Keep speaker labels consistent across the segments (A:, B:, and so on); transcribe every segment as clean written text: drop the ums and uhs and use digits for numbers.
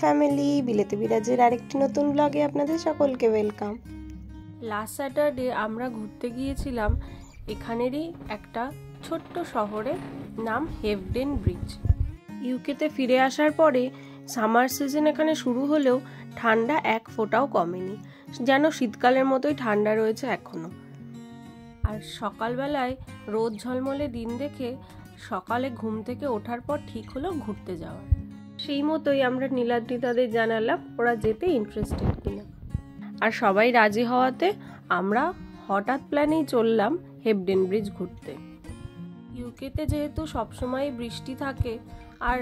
A: Family, বিলেতে বিরাজের আরেকটি নতুন ব্লগে আপনাদের সকলকে ওয়েলকাম।
B: লাস্ট স্যাটারডে আমরা ঘুরতে গিয়েছিলাম এখানেরই একটা ছোট্ট শহরে, নাম হেভডেন ব্রিজ। ইউকেতে ফিরে আসার পরে সামার সিজন এখানে শুরু হলেও ঠান্ডা এক ফোঁটাও কমেনি, যেন শীতকালের মতোই ঠান্ডা রয়েছে এখনো। আর সকালবেলায় রোদ ঝলমলে দিন দেখে সকালে ঘুম থেকে ওঠার পর ঠিক হলো ঘুরতে যাওয়ার। সেই মতোই আমরা নীলাদ্রিতাদের জানালাম ওরা যেতে ইন্টারেস্টেড কিনা, আর সবাই রাজি হওয়াতে আমরা হঠাৎ প্ল্যানেই চললাম হেভডেন ব্রিজ ঘুরতে। ইউকেতে যেহেতু সবসময় বৃষ্টি থাকে আর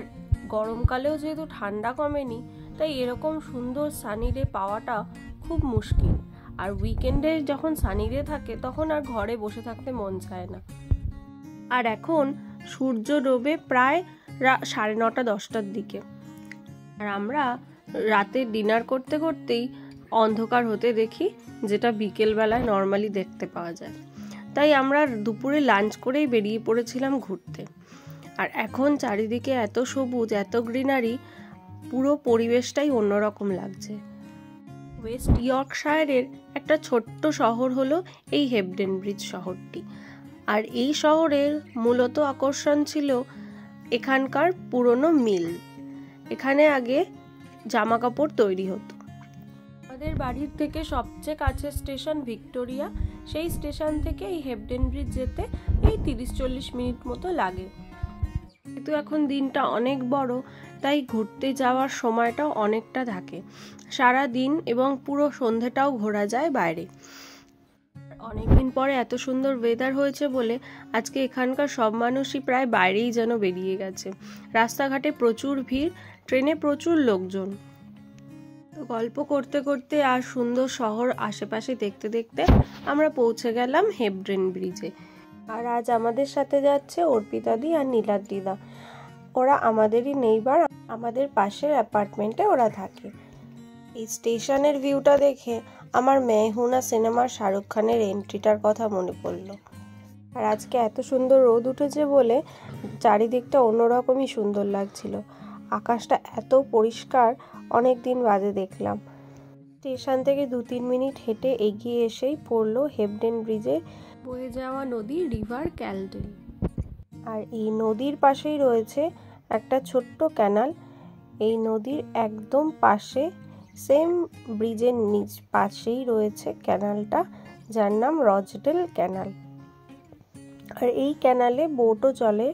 B: গরমকালেও যেহেতু ঠান্ডা কমেনি, তাই এরকম সুন্দর সানি ডে পাওয়াটা খুব মুশকিল। আর উইকেন্ডে যখন সানি ডে থাকে তখন আর ঘরে বসে থাকতে মন চায় না। আর এখন সূর্য ডোবে প্রায় 9:30 10টার দিকে, আর আমরা রাতে ডিনার করতে করতেই অন্ধকার হতে দেখি, যেটা বিকেলবেলায় নর্মালি দেখতে পাওয়া যায়। তাই আমরা দুপুরে লাঞ্চ করেই বেরিয়ে পড়েছিলাম ঘুরতে। আর এখন চারিদিকে এত সবুজ, এত গ্রিনারি, পুরো পরিবেশটাই অন্যরকম লাগছে। ওয়েস্ট ইয়র্কশায়ারের একটা ছোট্ট শহর হলো এই হেভডেন ব্রিজ শহরটি। আর এই শহরের মূলত আকর্ষণ ছিল এখানকার পুরনো মিল। এখানে আগে জামা কাপড় তৈরি হতো। আমাদের বাড়ির থেকে সবচেয়ে কাছের স্টেশন ভিক্টোরিয়া। সেই স্টেশন থেকে এই হেভডেন ব্রিজ যেতে এই 30-40 মিনিট মতো লাগে। কিন্তু এখন দিনটা অনেক বড়, তাই ঘুরতে যাওয়ার সময়টাও অনেকটা থাকে। সারা দিন এবং পুরো সন্ধেটাও ঘোরা যায় বাইরে। অনেকদিন পরে এত সুন্দর ওয়েদার হয়েছে বলে আজকে এখানকার সব মানুষই প্রায় বাইরেই যেন বেরিয়ে গেছে। রাস্তাঘাটে প্রচুর ভিড়, ট্রেনে প্রচুর লোকজন। তো গল্প করতে করতে আর সুন্দর শহর আশেপাশে দেখতে দেখতে আমরা পৌঁছে গেলাম হেভডেন ব্রিজে। আর আজ আমাদের সাথে যাচ্ছে অর্পিতাদি আর নীলাদ্রিদা। ওরা আমাদেরই নেইবার, আমাদের পাশের অ্যাপার্টমেন্টে ওরা থাকে। এই স্টেশনের ভিউটা দেখে আমার मैं हूं ना সিনেমার শাহরুখ খানের এন্ট্রিটার কথা মনে পড়লো। আর আজকে এত সুন্দর রোদ উঠেছে বলে চারিদিকটা অন্যরকমই সুন্দর লাগছিল। আকাশটা এত পরিষ্কার, অনেক দিন বাদে দেখলাম। স্টেশন থেকে 2-3 মিনিট হেঁটে এগিয়ে এসেই পড়লো হেভডেন ব্রিজে বয়ে যাওয়া নদী রিভার ক্যালডেল। আর এই নদীর পাশেই রয়েছে একটা ছোট্ট ক্যানাল। এই নদীর একদম পাশে, সেম ব্রিজের নিচ পাশেই রয়েছে ক্যানালটা, যার নাম রজডেল ক্যানাল। আর এই ক্যানালে বোটও চলে,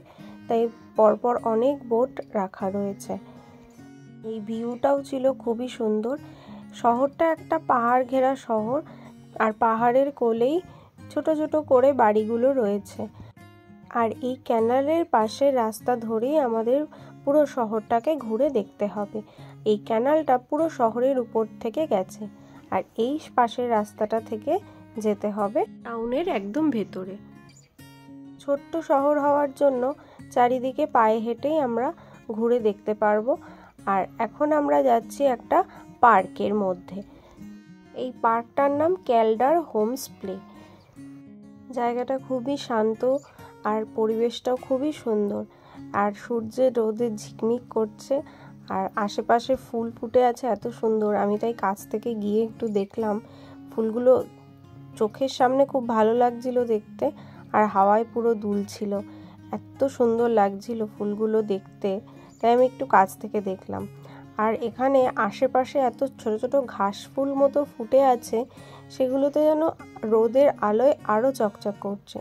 B: তাই পরপর অনেক বোট রাখা রয়েছে। এই ভিউটাও ছিল খুবই সুন্দর। শহরটা একটা পাহাড় ঘেরা শহর, আর পাহাড়ের কোলেই ছোট ছোট করে বাড়িগুলো রয়েছে। আর এই ক্যানালের পাশে রাস্তা ধরেই আমাদের পুরো শহরটাকে ঘুরে দেখতে হবে। এই ক্যানালটা পুরো শহরের উপর থেকে গেছে, আর এই পাশের রাস্তাটা থেকে যেতে হবে টাউনের একদম ভেতরে। ছোট্ট শহর হওয়ার জন্য চারিদিকে পায়ে হেঁটেই আমরা ঘুরে দেখতে পারবো। আর এখন আমরা যাচ্ছি একটা পার্কের মধ্যে। এই পার্কটার নাম ক্যালডার হোমস প্লে। জায়গাটা খুবই শান্ত আর পরিবেশটাও খুবই সুন্দর। আর সূর্যের রোদে ঝিকমিক করছে, আর আশেপাশে ফুল ফুটে আছে এত সুন্দর। আমি তাই কাছ থেকে গিয়ে একটু দেখলাম। ফুলগুলো চোখের সামনে খুব ভালো লাগছিল দেখতে, আর হাওয়ায় পুরো দুলছিল। এত সুন্দর লাগছিল ফুলগুলো দেখতে, তাই আমি একটু কাছ থেকে দেখলাম। আর এখানে আশেপাশে এত ছোট ছোট ঘাস ফুল মতো ফুটে আছে, সেগুলোতে যেন রোদের আলোয় আরও চকচক করছে।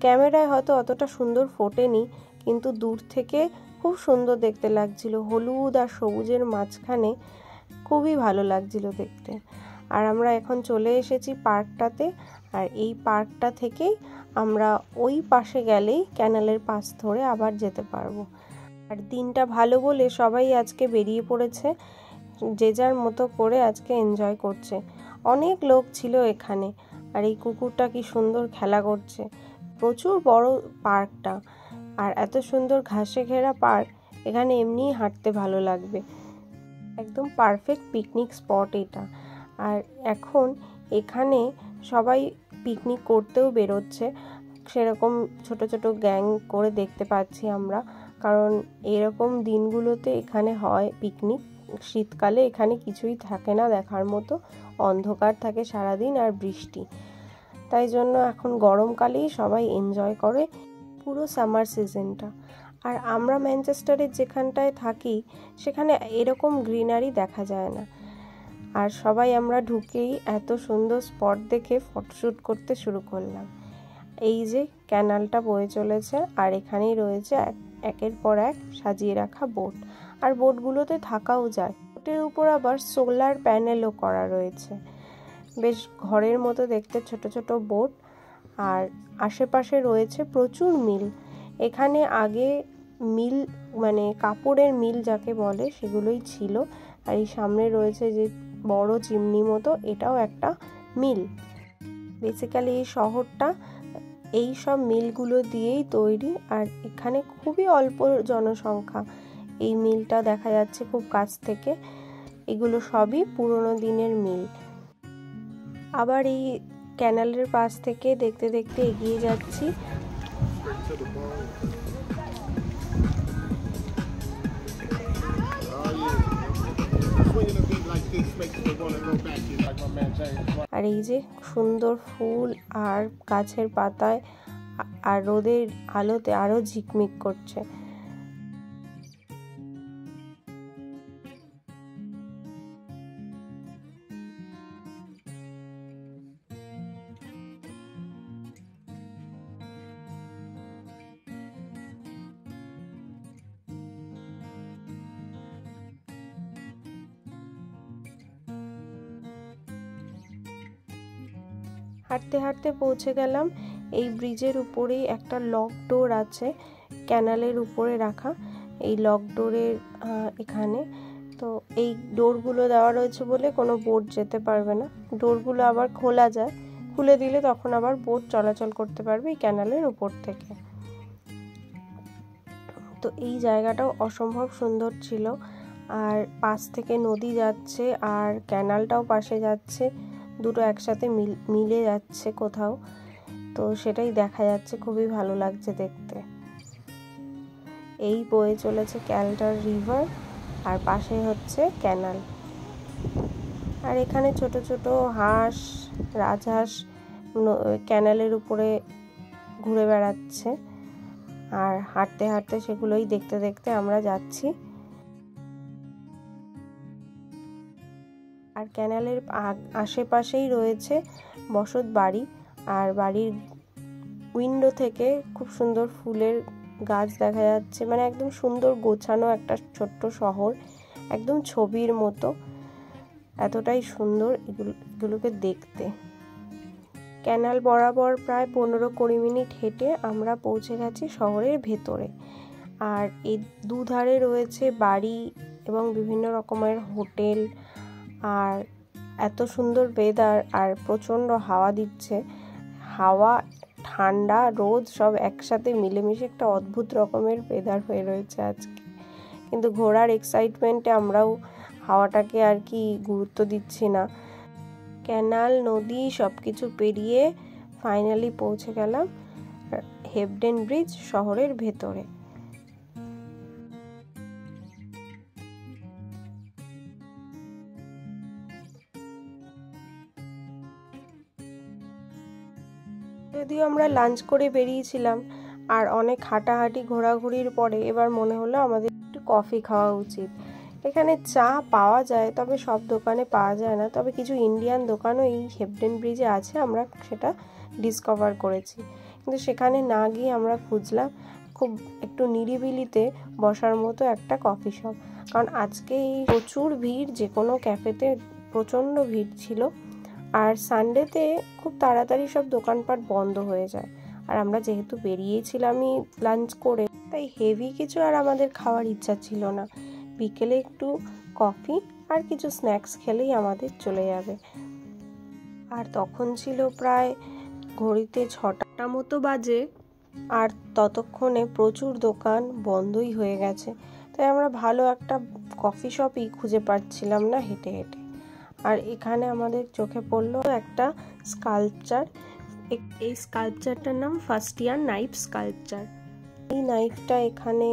B: ক্যামেরায় হয়তো অতটা সুন্দর ফোটেনি, কিন্তু দূর থেকে খুব সুন্দর দেখতে লাগছিল। হলুদ আর সবুজের মাঝখানে খুবই ভালো লাগছিল দেখতে। আর আমরা এখন চলে এসেছি পার্কটাতে। আর এই পার্কটা থেকেই আমরা ওই পাশে গেলেই ক্যানালের পাশ ধরে আবার যেতে পারবো। আর দিনটা ভালো বলে সবাই আজকে বেরিয়ে পড়েছে, যে যার মতো করে আজকে এনজয় করছে। অনেক লোক ছিল এখানে। আর এই কুকুরটা কি সুন্দর খেলা করছে। প্রচুর বড় পার্কটা, আর এত সুন্দর ঘাসে ঘেরা পার্ক, এখানে এমনিই হাঁটতে ভালো লাগবে। একদম পারফেক্ট পিকনিক স্পট এটা। আর এখন এখানে সবাই পিকনিক করতেও বেরোচ্ছে। সেরকম ছোট ছোট গ্যাং করে দেখতে পাচ্ছি আমরা, কারণ এরকম দিনগুলোতে এখানে হয় পিকনিক শীতকালে এখানে কিছুই থাকে না দেখার মতো, অন্ধকার থাকে সারাদিন আর বৃষ্টি। তাই জন্য এখন গরমকালেই সবাই এনজয় করে পুরো সামার সিজনটা। আর আমরা ম্যানচেস্টারের যেখানটায় থাকি সেখানে এরকম গ্রিনারি দেখা যায় না। আর সবাই আমরা ঢুকেই এত সুন্দর স্পট দেখে ফটোশ্যুট করতে শুরু করলাম। এই যে ক্যানালটা বয়ে চলেছে আর এখানেই রয়েছে একের পর এক সাজিয়ে রাখা বোট, আর বোটগুলোতে থাকাও যায়। বোটের উপর আবার সোলার প্যানেলও করা রয়েছে, বেশ ঘরের মতো দেখতে ছোট ছোট বোট। আর আশেপাশে রয়েছে প্রচুর মিল। এখানে আগে মিল মানে কাপড়ের মিল যাকে বলে সেগুলোই ছিল। আর এই সামনে রয়েছে যে বড় চিমনি মতো, এটাও একটা মিল। বেসিক্যালি এই শহরটা এই সব মিলগুলো দিয়েই তৈরি। আর এখানে খুবই অল্প জনসংখ্যা। এই মিলটা দেখা যাচ্ছে খুব কাছ থেকে। এগুলো সবই পুরোনো দিনের মিল। আবার এই ক্যানালের পাশ থেকে দেখতে দেখতে এগিয়ে যাচ্ছি। আর এই যে সুন্দর ফুল আর গাছের পাতায় আর রোদের আলোতে আরো ঝিকমিক করছে। হাঁটতে হাঁটতে পৌঁছে গেলাম এই ব্রিজের উপরেই একটা লক ডোর আছে, ক্যানালের উপরে রাখা এই লক ডোরের এখানে। তো এই ডোরগুলো দেওয়া রয়েছে বলে কোনো বোট যেতে পারবে না। ডোরগুলো আবার খোলা যায়, খুলে দিলে তখন আবার বোট চলাচল করতে পারবে এই ক্যানালের উপর থেকে। তো এই জায়গাটাও অসম্ভব সুন্দর ছিল। আর পাশ থেকে নদী যাচ্ছে আর ক্যানালটাও পাশে যাচ্ছে, দুটো একসাথে মিলে যাচ্ছে কোথাও। তো সেটাই দেখা যাচ্ছে, খুবই ভালো লাগছে দেখতে। এই বয়ে চলেছে ক্যালটার রিভার আর পাশে হচ্ছে ক্যানাল। আর এখানে ছোট ছোট হাঁস, রাজহাঁস ক্যানালের উপরে ঘুরে বেড়াচ্ছে। আর হাঁটতে হাঁটতে সেগুলোই দেখতে দেখতে আমরা যাচ্ছি। আর ক্যানালের আশেপাশেই রয়েছে বসত বাড়ি। আর বাড়ির উইন্ডো থেকে খুব সুন্দর ফুলের গাছ দেখা যাচ্ছে, মানে একদম সুন্দর গোছানো একটা ছোট্ট শহর, একদম ছবির মতো। এতটাই সুন্দর এগুলোকে দেখতে। ক্যানাল বরাবর প্রায় 15-20 মিনিট হেঁটে আমরা পৌঁছে গেছি শহরের ভেতরে। আর এই দুধারে রয়েছে বাড়ি এবং বিভিন্ন রকমের হোটেল। আর এত সুন্দর ওয়েদার, আর প্রচণ্ড হাওয়া দিচ্ছে। হাওয়া, ঠান্ডা, রোদ সব একসাথে মিলেমিশে একটা অদ্ভুত রকমের ওয়েদার হয়ে রয়েছে আজকে। কিন্তু ঘোরার এক্সাইটমেন্টে আমরাও হাওয়াটাকে আর কি গুরুত্ব দিচ্ছি না। ক্যানাল, নদী সব কিছু পেরিয়ে ফাইনালি পৌঁছে গেলাম হেভডেন ব্রিজ শহরের ভেতরে। যদিও আমরা লাঞ্চ করে বেরিয়েছিলাম, আর অনেক হাঁটাহাঁটি ঘোরাঘুরির পরে এবার মনে হলো আমাদের একটু কফি খাওয়া উচিত। এখানে চা পাওয়া যায়, তবে সব দোকানে পাওয়া যায় না। তবে কিছু ইন্ডিয়ান দোকানও এই হেভডেন ব্রিজে আছে, আমরা সেটা ডিসকভার করেছি। কিন্তু সেখানে না গিয়ে আমরা খুঁজলাম খুব একটু নিরিবিলিতে বসার মতো একটা কফি শপ। কারণ আজকে এই প্রচুর ভিড়, যে কোনো ক্যাফেতে প্রচণ্ড ভিড় ছিল। আর সানডেতে খুব তাড়াতাড়ি সব দোকানপাট বন্ধ হয়ে যায়। আর আমরা যেহেতু বেরিয়েছিলামই লাঞ্চ করে, তাই হেভি কিছু আর আমাদের খাওয়ার ইচ্ছা ছিল না। বিকেলে একটু কফি আর কিছু স্ন্যাক্স খেলেই আমাদের চলে যাবে। আর তখন ছিল প্রায় ঘড়িতে 6টা মতো বাজে, আর ততক্ষণে প্রচুর দোকান বন্ধই হয়ে গেছে। তাই আমরা ভালো একটা কফি শপই খুঁজে পাচ্ছিলাম না হেঁটে হেঁটে। আর এখানে আমাদের চোখে পড়লো একটা স্কাল্পচার। এই স্কাল্পচারটার নাম ফাস্টিয়ান নাইফ স্কাল্পচার। এই নাইফটা এখানে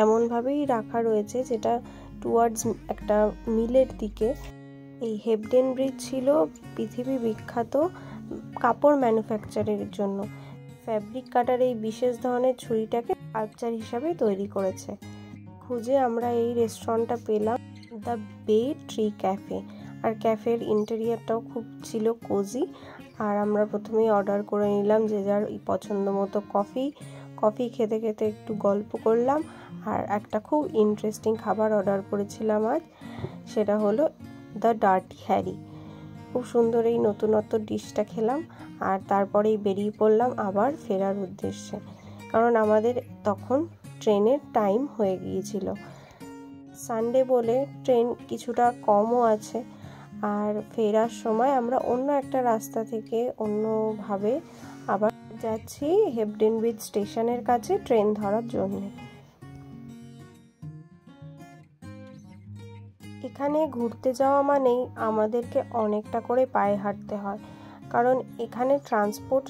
B: এমনভাবেই রাখা রয়েছে যেটা টুয়ার্ডস একটা মিলের দিকে। এই হেবডেন ব্রিজ ছিল পৃথিবী বিখ্যাত কাপড় ম্যানুফ্যাকচারের জন্য। ফ্যাব্রিক কাটার এই বিশেষ ধরনের ছুরিটাকে স্কাল্পচার হিসাবে তৈরি করেছে। খুঁজে আমরা এই রেস্টুরেন্টটা পেলাম, দ্য বে ট্রি ক্যাফে। আর ক্যাফের ইন্টেরিয়ারটাও খুব ছিল কোজি। আর আমরা প্রথমেই অর্ডার করে নিলাম যে যার পছন্দ মতো কফি খেতে খেতে একটু গল্প করলাম। আর একটা খুব ইন্টারেস্টিং খাবার অর্ডার করেছিলাম আজ, সেটা হলো দ্য ডার্টি হ্যারি। খুব সুন্দর এই নতুনত্ব ডিশটা খেলাম। আর তারপরেই বেরিয়ে পড়লাম আবার ফেরার উদ্দেশ্যে, কারণ আমাদের তখন ট্রেনের টাইম হয়ে গিয়েছিল। সানডে বলে ট্রেন কিছুটা কমও আছে। আর ফেরার সময় আমরা অন্য একটা রাস্তা থেকে অন্যভাবে আবার যাচ্ছি হেবডেন ব্রিজ স্টেশনের কাছে ট্রেন ধরার জন্য। এখানে ঘুরতে যাওয়া মানেই আমাদেরকে অনেকটা করে পায়ে হাঁটতে হয়, কারণ এখানে ট্রান্সপোর্ট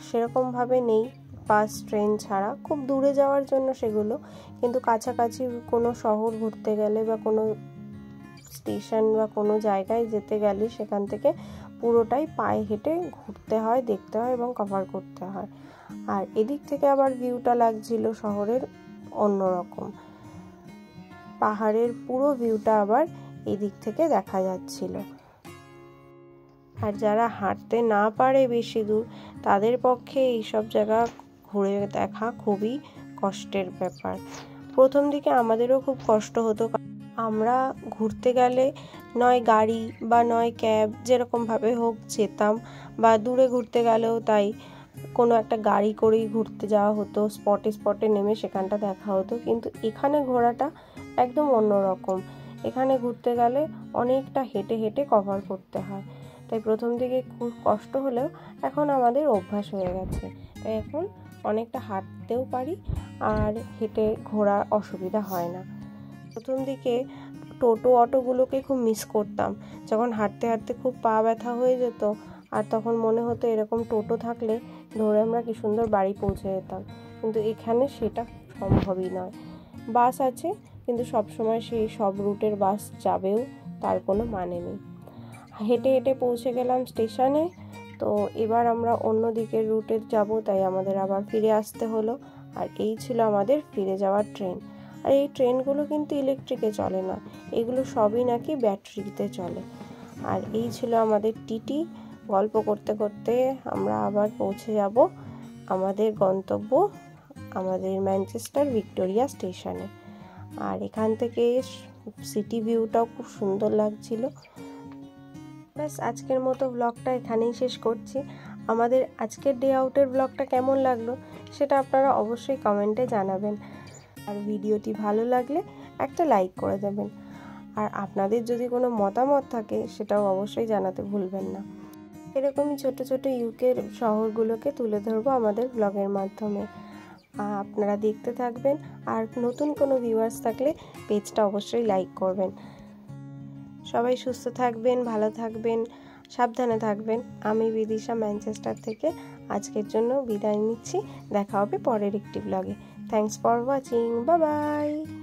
B: সেরকমভাবে নেই, বাস ট্রেন ছাড়া। খুব দূরে যাওয়ার জন্য সেগুলো, কিন্তু কাছাকাছি কোনো শহর ঘুরতে গেলে বা কোনো স্টেশন বা কোনো জায়গায় যেতে গেলে সেখান থেকে পুরোটাই পায়ে হেঁটে ঘুরতে হয়, দেখতে হয় এবং কভার করতে হয়। আর এদিক থেকে আবার ভিউটা লাগছিল শহরের অন্যরকম, পাহাড়ের পুরো ভিউটা আবার এদিক থেকে দেখা যাচ্ছিল। আর যারা হাঁটতে না পারে বেশি দূর, তাদের পক্ষে এইসব জায়গা ঘুরে দেখা খুবই কষ্টের ব্যাপার। প্রথম দিকে আমাদেরও খুব কষ্ট হতো। আমরা ঘুরতে গেলে নয় গাড়ি বা নয় ক্যাব, যেরকমভাবে হোক যেতাম, বা দূরে ঘুরতে গেলেও তাই কোনো একটা গাড়ি করেই ঘুরতে যাওয়া হতো, স্পটে নেমে সেখানটা দেখা হতো। কিন্তু এখানে ঘোরাটা একদম অন্যরকম। এখানে ঘুরতে গেলে অনেকটা হেঁটে হেঁটে কভার করতে হয়। তাই প্রথম দিকে খুব কষ্ট হলেও এখন আমাদের অভ্যাস হয়ে গেছে। তাই এখন অনেকটা হাঁটতেও পারি আর হেঁটে ঘোরার অসুবিধা হয় না। প্রথম দিকে টোটো অটোগুলোকে খুব মিস করতাম, যখন হাঁটতে হাঁটতে খুব পা ব্যথা হয়ে যেত। আর তখন মনে হতো এরকম টোটো থাকলে ধরে আমরা কি সুন্দর বাড়ি পৌঁছে যেতাম, কিন্তু এখানে সেটা সম্ভবই নয়। বাস আছে, কিন্তু সবসময় সেই সব রুটের বাস যাবেও তার কোনো মানে নেই। হেঁটে হেঁটে পৌঁছে গেলাম স্টেশনে। তো এবার আমরা অন্য দিকের রুটে যাব, তাই আমাদের আবার ফিরে আসতে হলো। আর এই ছিল আমাদের ফিরে যাওয়ার ট্রেন। আর এই ট্রেনগুলো কিন্তু ইলেকট্রিকে চলে না, এগুলো সবই নাকি ব্যাটারিতে চলে। আর এই ছিল আমাদের টিটি। গল্প করতে করতে আমরা আবার পৌঁছে যাব আমাদের গন্তব্য, আমাদের ম্যানচেস্টার ভিক্টোরিয়া স্টেশনে। আর এখান থেকে সিটি ভিউটাও খুব সুন্দর লাগছিল। ব্যাস, আজকের মতো ব্লগটা এখানেই শেষ করছি। আমাদের আজকের ডে আউটের ব্লগটা কেমন লাগলো সেটা আপনারা অবশ্যই কমেন্টে জানাবেন। আর ভিডিওটি ভালো লাগলে একটা লাইক করে দেবেন। আর আপনাদের যদি কোনো মতামত থাকে সেটাও অবশ্যই জানাতে ভুলবেন না। এরকমই ছোট ছোট ইউকের শহরগুলোকে তুলে ধরবো আমাদের ব্লগের মাধ্যমে। আপনারা দেখতে থাকবেন। আর নতুন কোনো ভিউয়ার্স থাকলে পেজটা অবশ্যই লাইক করবেন। সবাই সুস্থ থাকবেন, ভালো থাকবেন, সাবধানে থাকবেন। আমি বিদিশা ম্যানচেস্টার থেকে আজকের জন্য বিদায় নিচ্ছি। দেখা হবে পরের একটি ব্লগে। Thanks for watching. Bye bye.